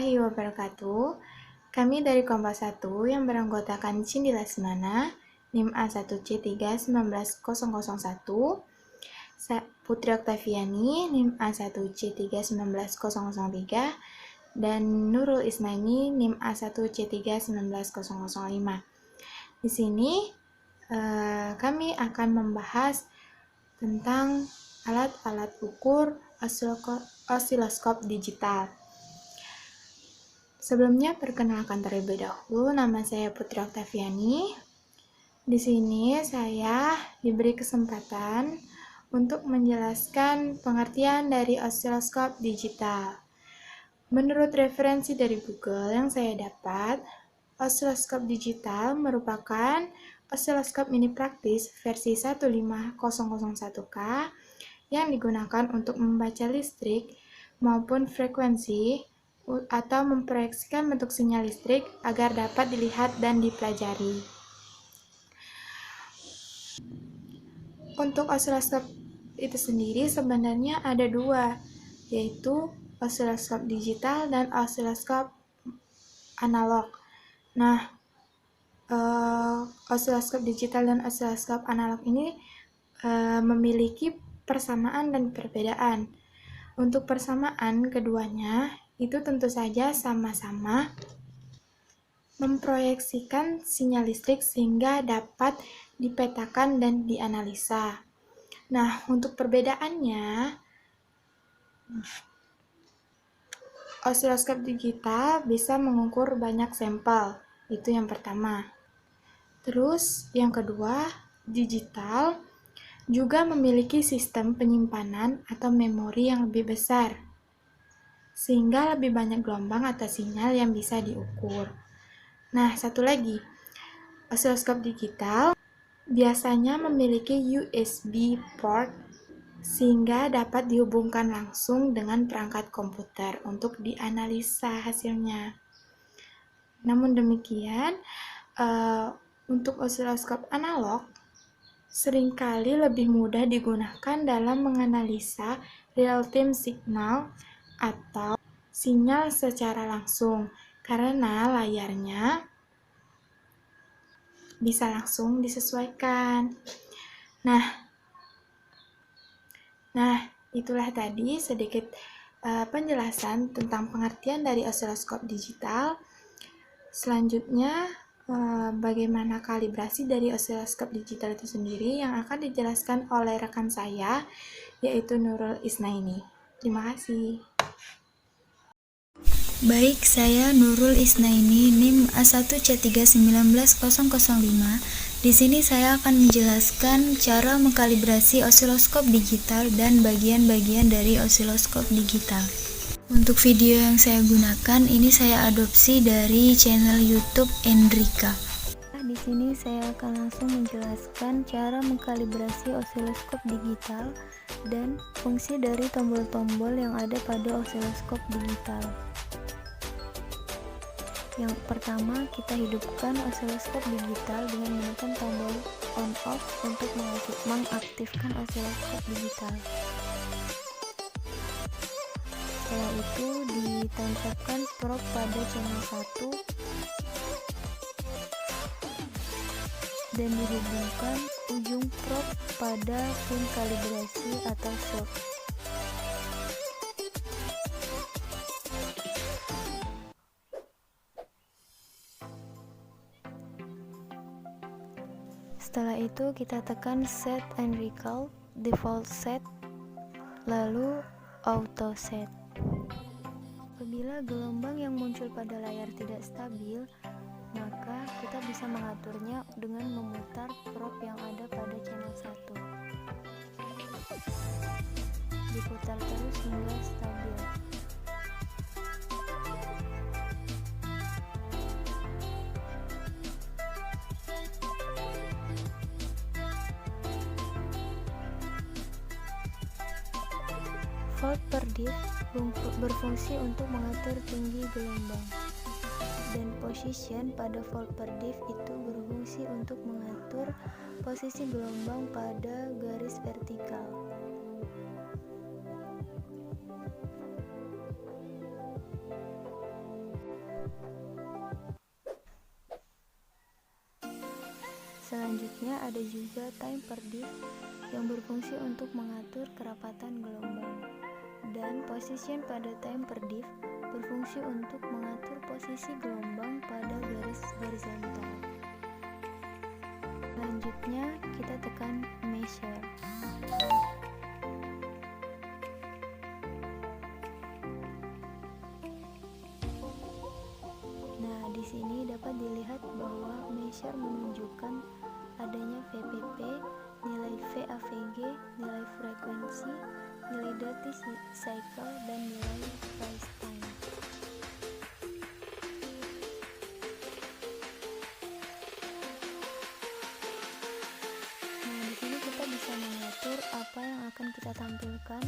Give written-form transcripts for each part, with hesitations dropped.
warahmatullahi wabarakatuh. Kami dari Kompas 1 yang beranggotakan Cindy Lesmana, NIM A1C3-19001, Putri Oktaviani, NIM A1C3-19003, dan Nurul Isnaini, NIM A1C3-19005. Di sini kami akan membahas tentang alat-alat ukur osiloskop digital. Sebelumnya, perkenalkan terlebih dahulu, nama saya Putri Oktaviani. Di sini saya diberi kesempatan untuk menjelaskan pengertian dari osiloskop digital. Menurut referensi dari Google yang saya dapat, osiloskop digital merupakan osiloskop mini praktis versi 15001K yang digunakan untuk membaca listrik maupun frekuensi atau memproyeksikan bentuk sinyal listrik agar dapat dilihat dan dipelajari. Untuk osiloskop itu sendiri sebenarnya ada dua, yaitu osiloskop digital dan osiloskop analog. Nah, osiloskop digital dan osiloskop analog ini memiliki persamaan dan perbedaan. Untuk persamaan keduanya itu tentu saja sama-sama memproyeksikan sinyal listrik sehingga dapat dipetakan dan dianalisa. Nah, untuk perbedaannya, osiloskop digital bisa mengukur banyak sampel, itu yang pertama. Terus, yang kedua, digital juga memiliki sistem penyimpanan atau memori yang lebih besar, sehingga lebih banyak gelombang atau sinyal yang bisa diukur. Nah, satu lagi, osiloskop digital biasanya memiliki USB port sehingga dapat dihubungkan langsung dengan perangkat komputer untuk dianalisa hasilnya. Namun demikian, untuk osiloskop analog seringkali lebih mudah digunakan dalam menganalisa real-time signal atau sinyal secara langsung karena layarnya bisa langsung disesuaikan. Nah, itulah tadi sedikit penjelasan tentang pengertian dari osiloskop digital. Selanjutnya, bagaimana kalibrasi dari osiloskop digital itu sendiri yang akan dijelaskan oleh rekan saya, yaitu Nurul Isnaini. Terima kasih. Baik, saya Nurul Isnaini, NIM A1C3-19005. Di sini saya akan menjelaskan cara mengkalibrasi osiloskop digital dan bagian-bagian dari osiloskop digital. Untuk video yang saya gunakan, ini saya adopsi dari channel YouTube Endrika. Di sini saya akan langsung menjelaskan cara mengkalibrasi osiloskop digital dan fungsi dari tombol-tombol yang ada pada osiloskop digital. Yang pertama, kita hidupkan osiloskop digital dengan menekan tombol on off untuk mengaktifkan osiloskop digital. Setelah itu ditancapkan probe pada channel 1 dan dihubungkan ujung probe pada pin kalibrasi atau slot. Setelah itu kita tekan set and recall, default set, lalu auto set. Apabila gelombang yang muncul pada layar tidak stabil, maka kita bisa mengaturnya dengan memutar probe yang ada pada channel 1. Diputar terus hingga stabil. Volt per diff berfungsi untuk mengatur tinggi gelombang, dan position pada volt per diff itu berfungsi untuk mengatur posisi gelombang pada garis vertikal. Selanjutnya ada juga time per div yang berfungsi untuk mengatur kerapatan gelombang, dan position pada time per div berfungsi untuk mengatur posisi gelombang pada garis horizontal. Selanjutnya kita tekan measure. Nah, di sini dapat dilihat bahwa measure menunjukkan adanya VPP, nilai VAVG, nilai frekuensi, nilai duty cycle, dan nilai price time. Nah, di sini kita bisa mengatur apa yang akan kita tampilkan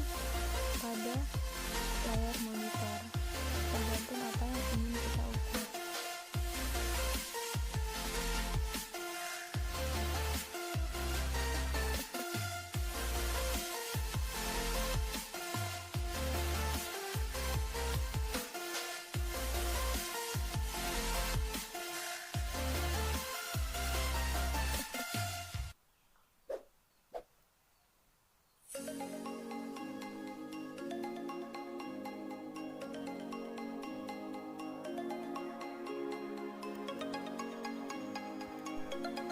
pada layar monitor, tergantung apa yang ingin kita ukur.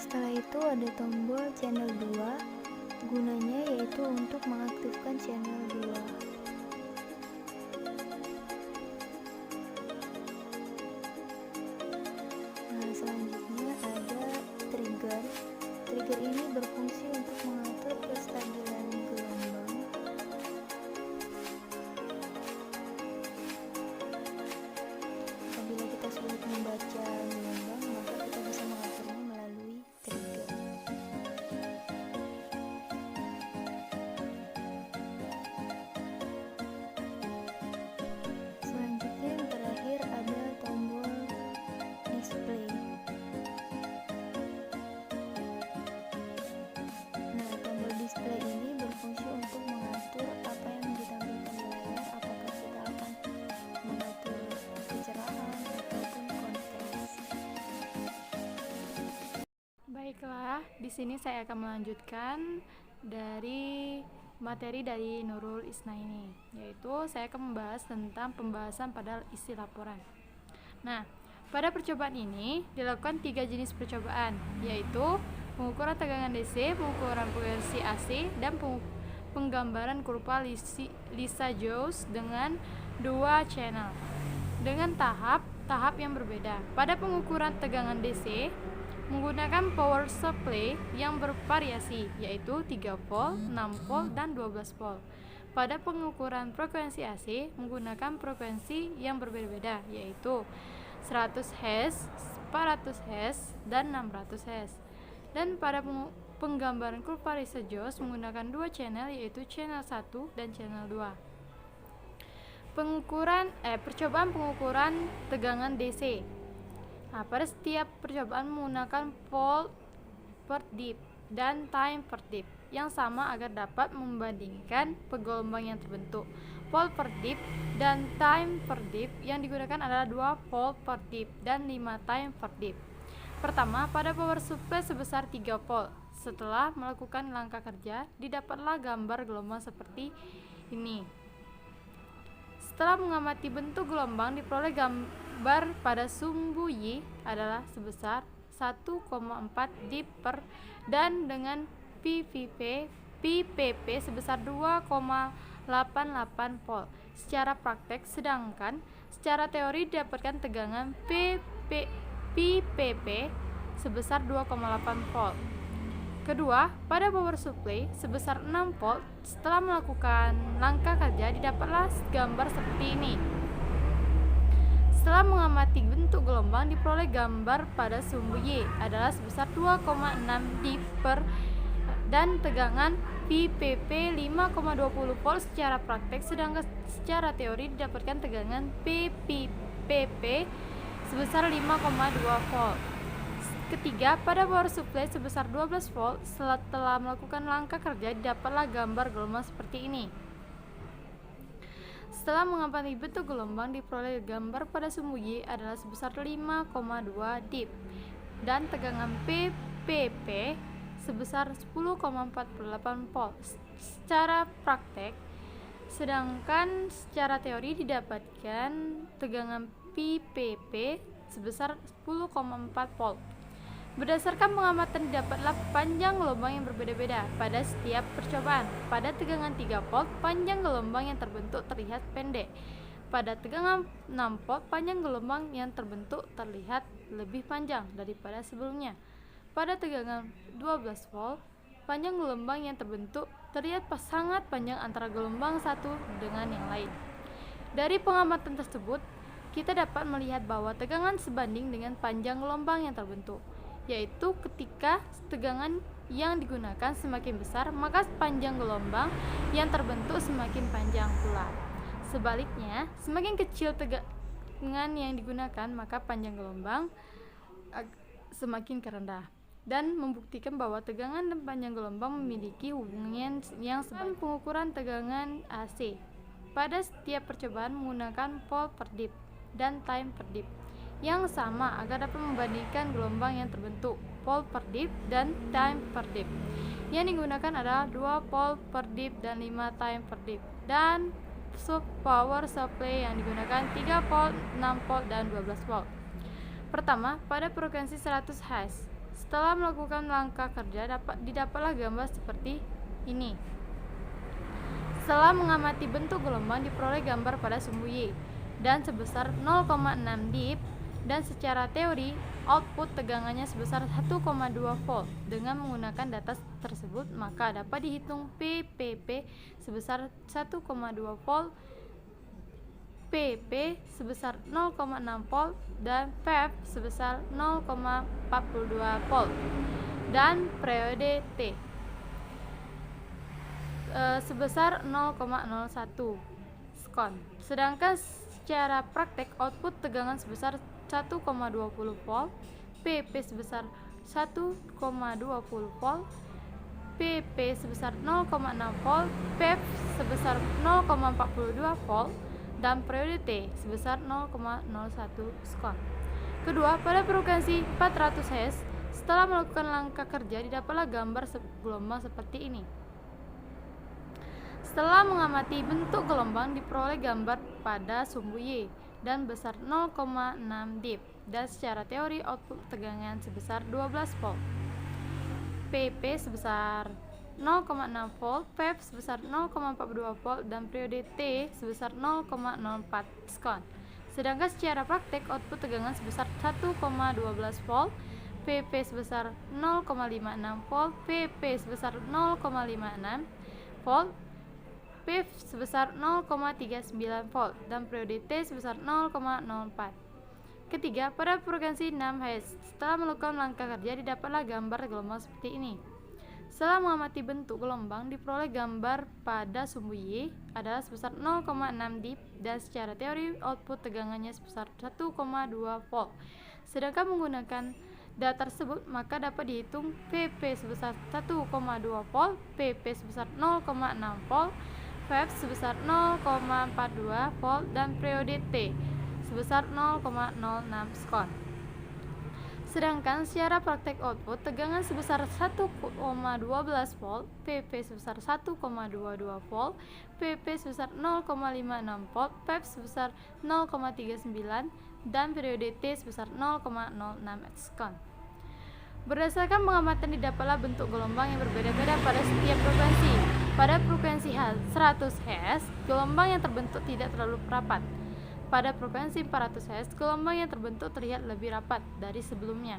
Setelah itu ada tombol channel 2, gunanya yaitu untuk mengaktifkan channel 2. Nah, selanjutnya ada trigger. Trigger ini berfungsi untuk mengatur kestabilan gelombang. Apabila kita sulit membaca gelombang, maka kita bisa mengaturnya melalui trigger. Selanjutnya yang terakhir ada tombol display. Nah, tombol display ini berfungsi untuk mengatur apa yang ditampilkan di layar, apakah kita akan mengatur kecerahan ataupun kontras. Baiklah, di sini saya akan melanjutkan dari materi dari Nurul Isnaini, yaitu saya akan membahas tentang pembahasan pada isi laporan. Nah, pada percobaan ini dilakukan 3 jenis percobaan, yaitu pengukuran tegangan DC, pengukuran frekuensi AC, dan penggambaran kurva Lissajous dengan 2 channel dengan tahap yang berbeda. Pada pengukuran tegangan DC menggunakan power supply yang bervariasi, yaitu 3 volt, 6 volt, dan 12 volt. Pada pengukuran frekuensi AC menggunakan frekuensi yang berbeda-beda, yaitu 100 Hz, 400 Hz, dan 600 Hz. Dan pada penggambaran kurva Lissajous menggunakan 2 channel, yaitu channel 1 dan channel 2. Percobaan pengukuran tegangan DC. Nah, pada setiap percobaan menggunakan volt per dip dan time per dip yang sama agar dapat membandingkan pegelombang yang terbentuk. Volt per dip dan time per dip yang digunakan adalah 2 volt per dip dan 5 time per dip. Pertama, pada power supply sebesar 3 volt. Setelah melakukan langkah kerja, didapatlah gambar gelombang seperti ini. Setelah mengamati bentuk gelombang, diperoleh gambar pada sumbu Y adalah sebesar 1,4 dip per dan dengan PPP sebesar 2,88 volt secara praktek, sedangkan secara teori didapatkan tegangan PPP sebesar 2,8 volt. Kedua, pada power supply sebesar 6 volt, setelah melakukan langkah kerja didapatlah gambar seperti ini. Setelah mengamati bentuk gelombang, diperoleh gambar pada sumbu Y adalah sebesar 2,6 dip per dan tegangan PPP 5,20 volt secara praktek, sedangkan secara teori didapatkan tegangan PPP sebesar 5,2 volt. Ketiga, pada power supply sebesar 12 volt, setelah melakukan langkah kerja didapatlah gambar gelombang seperti ini. Setelah mengamati bentuk gelombang, diperoleh gambar pada sumbu Y adalah sebesar 5,2 dip dan tegangan PP sebesar 10,48 volt secara praktek, sedangkan secara teori didapatkan tegangan PPP sebesar 10,4 volt. Berdasarkan pengamatan didapatlah panjang gelombang yang berbeda-beda pada setiap percobaan. Pada tegangan 3 volt, panjang gelombang yang terbentuk terlihat pendek. Pada tegangan 6 volt, panjang gelombang yang terbentuk terlihat lebih panjang daripada sebelumnya. Pada tegangan 12 volt, panjang gelombang yang terbentuk terlihat sangat panjang antara gelombang satu dengan yang lain. Dari pengamatan tersebut, kita dapat melihat bahwa tegangan sebanding dengan panjang gelombang yang terbentuk, yaitu ketika tegangan yang digunakan semakin besar, maka panjang gelombang yang terbentuk semakin panjang pula. Sebaliknya, semakin kecil tegangan yang digunakan, maka panjang gelombang semakin rendah, dan membuktikan bahwa tegangan dan panjang gelombang memiliki hubungan yang sebaik. Pengukuran tegangan AC pada setiap percobaan menggunakan volt per dip dan time per dip yang sama agar dapat membandingkan gelombang yang terbentuk. Volt per dip dan time per dip yang digunakan adalah 2 volt per dip dan 5 time per dip, dan power supply yang digunakan 3 volt, 6 volt, dan 12 volt. Pertama, pada frekuensi 100 Hz. Setelah melakukan langkah kerja, didapatlah gambar seperti ini. Setelah mengamati bentuk gelombang, diperoleh gambar pada sumbu Y dan sebesar 0,6 dip, dan secara teori output tegangannya sebesar 1,2 volt. Dengan menggunakan data tersebut, maka dapat dihitung PPP sebesar 1,2 volt, PP sebesar 0,6 volt, dan PEV sebesar 0,42 volt, dan periode T sebesar 0,01 sekon. Sedangkan secara praktek output tegangan sebesar 1,20 volt, PP sebesar 1,20 volt, PP sebesar 0,6 volt, PEV sebesar 0,42 volt, dan periode T sebesar 0,01 sekon. Kedua, pada frekuensi 400 Hz, setelah melakukan langkah kerja, didapatlah gambar gelombang seperti ini. Setelah mengamati bentuk gelombang, diperoleh gambar pada sumbu Y dan besar 0,6 dip, dan secara teori output tegangan sebesar 12 volt, PP sebesar 0,6 volt, PEV sebesar 0,42 volt, dan periode T sebesar 0,04 sekon. Sedangkan secara praktek output tegangan sebesar 1,12 volt, PP sebesar 0,56 volt, PP sebesar 0,56 volt, PEV sebesar 0,39 volt, dan periode T sebesar 0,04. Ketiga, pada frekuensi 6 Hz, setelah melakukan langkah kerja, didapatlah gambar gelombang seperti ini. Setelah mengamati bentuk gelombang, diperoleh gambar pada sumbu Y adalah sebesar 0,6 dip, dan secara teori output tegangannya sebesar 1,2 volt. Sedangkan menggunakan data tersebut, maka dapat dihitung PP sebesar 1,2 volt, PP sebesar 0,6 volt, PEV sebesar 0,42 volt, dan periode T sebesar 0,06 sekon. Sedangkan secara praktek output tegangan sebesar 1,12 volt, PP sebesar 1,22 volt, PP sebesar 0,56 volt, PEV sebesar 0,39, dan periode T sebesar 0,06 sekon. Berdasarkan pengamatan, didapatlah bentuk gelombang yang berbeda-beda pada setiap frekuensi. Pada frekuensi 100 Hz, gelombang yang terbentuk tidak terlalu rapat. Pada frekuensi 400 Hz, gelombang yang terbentuk terlihat lebih rapat dari sebelumnya.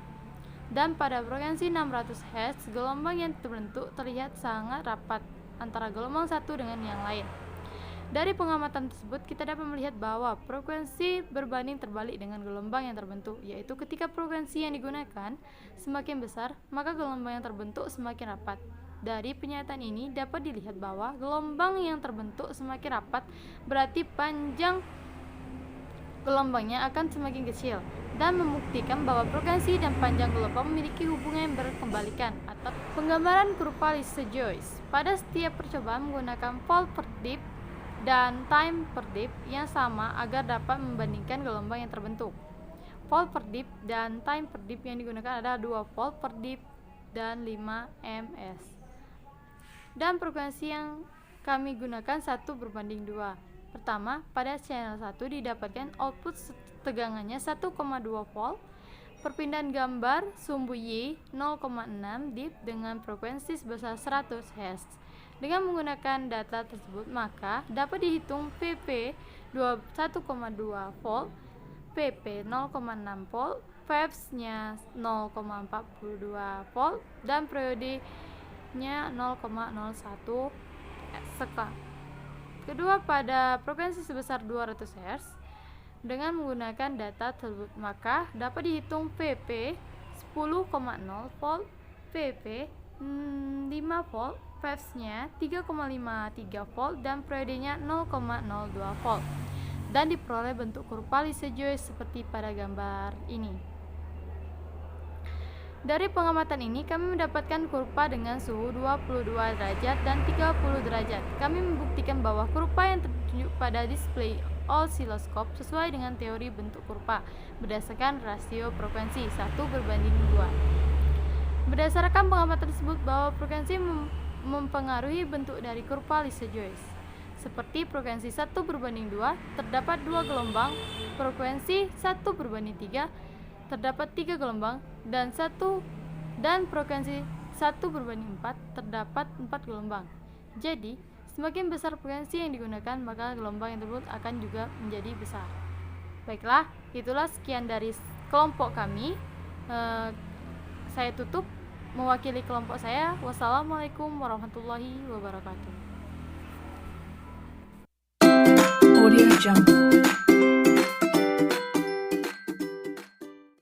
Dan pada frekuensi 600 Hz, gelombang yang terbentuk terlihat sangat rapat antara gelombang satu dengan yang lain. Dari pengamatan tersebut, kita dapat melihat bahwa frekuensi berbanding terbalik dengan gelombang yang terbentuk, yaitu ketika frekuensi yang digunakan semakin besar, maka gelombang yang terbentuk semakin rapat. Dari pernyataan ini dapat dilihat bahwa gelombang yang terbentuk semakin rapat berarti panjang gelombangnya akan semakin kecil, dan membuktikan bahwa frekuensi dan panjang gelombang memiliki hubungan yang berkembalikan atau penggambaran kurva Lise-Joyce. Pada setiap percobaan menggunakan volt per dip dan time per dip yang sama agar dapat membandingkan gelombang yang terbentuk. Volt per dip dan time per dip yang digunakan adalah 2 volt per dip dan 5 ms. Dan frekuensi yang kami gunakan 1:2. Pertama, pada channel 1 didapatkan output tegangannya 1,2 volt, perpindahan gambar sumbu Y 0,6 dip dengan frekuensi sebesar 100 Hz. Dengan menggunakan data tersebut, maka dapat dihitung PP 1,2 volt, PP 0,6 volt, Febs-nya 0,42 volt, dan periodenya 0,01 sekang. Kedua, pada frekuensi sebesar 200 Hz. Dengan menggunakan data tersebut, maka dapat dihitung PP 10,0 volt, PP 5 volt, Febs-nya 3,53 volt, dan periodenya 0,02 volt, dan diperoleh bentuk kurva Lise-Joyce seperti pada gambar ini. Dari pengamatan ini, kami mendapatkan kurva dengan suhu 22 derajat dan 30 derajat. Kami membuktikan bahwa kurva yang tertunjuk pada display osiloskop sesuai dengan teori bentuk kurva berdasarkan rasio frekuensi 1:2. Berdasarkan pengamatan tersebut bahwa frekuensi mempengaruhi bentuk dari kurva Lise-Joyce. Seperti frekuensi 1:2 terdapat 2 gelombang, frekuensi 1:3 terdapat 3 gelombang, dan frekuensi 1:4 terdapat 4 gelombang. Jadi, semakin besar frekuensi yang digunakan, maka gelombang yang tersebut akan juga menjadi besar. Baiklah, itulah sekian dari kelompok kami. Saya tutup mewakili kelompok saya. Wassalamualaikum warahmatullahi wabarakatuh. Audio Jungle.